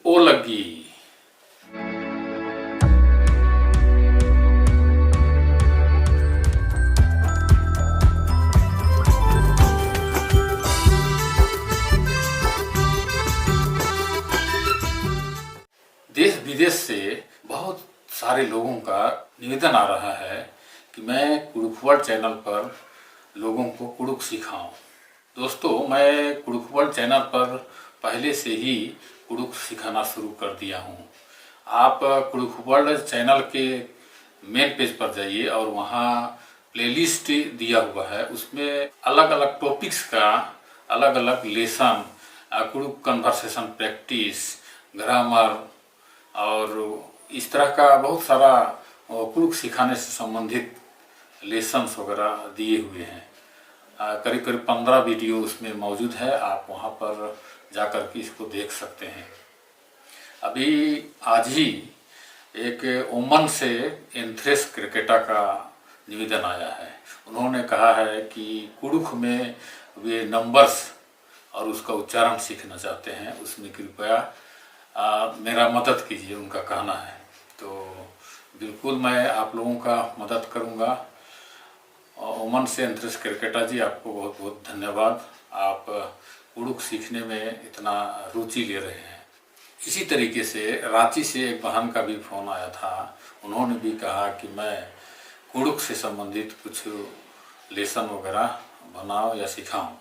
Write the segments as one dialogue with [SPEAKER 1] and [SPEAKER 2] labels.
[SPEAKER 1] ओ लगी। देश विदेश से बहुत सारे लोगों का निवेदन आ रहा है कि मैं कुडुख वर्ल्ड चैनल पर लोगों को कुडुख सिखाऊं। दोस्तों, मैं कुडुख वर्ल्ड चैनल पर पहले से ही कुडुख सिखाना शुरू कर दिया हूं। आप कुडुख वर्ल्ड चैनल के मेन पेज पर जाइए और वहां प्लेलिस्ट दिया हुआ है, उसमें अलग अलग टॉपिक्स का अलग अलग lesson, Kurukh conversation practice, grammar और इस तरह का बहुत सारा कुडुख सिखाने से संबंधित लेसन्स वगैरह दिए हुए हैं। करीब करीब 15 वीडियो उसमें मौजूद है। आप वहां पर जाकर के इसको देख सकते हैं। अभी आज ही एक ओमन से एंथ्रेस क्रिकेटा का निवेदन आया है। उन्होंने कहा है कि कुडुख में वे नंबर्स और उसका उच्चारण सीखना चाहते हैं, उसमें कृपया मेरा मदद कीजिए, उनका कहना है। तो बिल्कुल मैं आप लोगों का मदद करूंगा। ओमन से एंथ्रेस क्रिकेटा जी, आपको बहुत बहुत धन्यवाद। आप कुडुख सीखने में इतना रुचि ले रहे हैं। इसी तरीके से रांची से एक बहन का भी फोन आया था। उन्होंने भी कहा कि मैं कुडुख से संबंधित कुछ लेसन वगैरह बनाओ या सिखाऊं।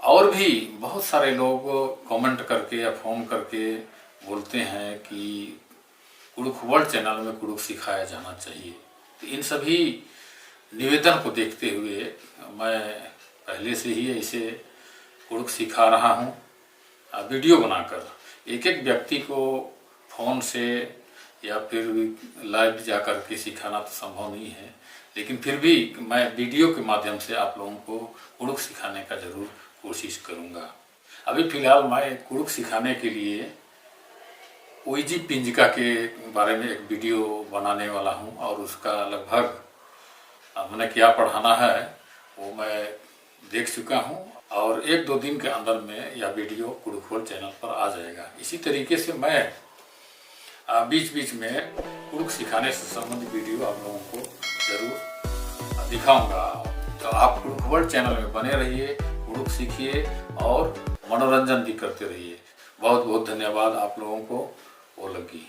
[SPEAKER 1] और भी बहुत सारे लोग कमेंट करके या फोन करके बोलते हैं कि कुडुख वर्ल्ड चैनल में कुडुख सिखाया जाना चाहिए। तो इन सभी निवेदन को देखते हुए मैं पहले से ही ऐसे कुडुख सिखा रहा हूँ। वीडियो बनाकर एक एक व्यक्ति को फोन से या फिर लाइव जाकर के सिखाना तो संभव नहीं है, लेकिन फिर भी मैं वीडियो के माध्यम से आप लोगों को कुडुख सिखाने का जरूर कोशिश करूंगा। अभी फिलहाल मैं कुडुख सिखाने के लिए ओईजी पिंजिका के बारे में एक वीडियो बनाने वाला हूं और उसका लगभग मैंने क्या पढ़ाना है वो मैं देख चुका हूं और 1-2 दिन के अंदर में यह वीडियो कुडुख वर्ल्ड चैनल पर आ जाएगा। इसी तरीके से मैं बीच बीच में कुडुख सिखाने से संबंधित वीडियो आप लोगों को जरूर दिखाऊंगा। तो आप कुडुख वर्ल्ड चैनल में बने रहिए, कुडुख सीखिए और मनोरंजन भी करते रहिए। बहुत बहुत धन्यवाद आप लोगों को। ओ लगी।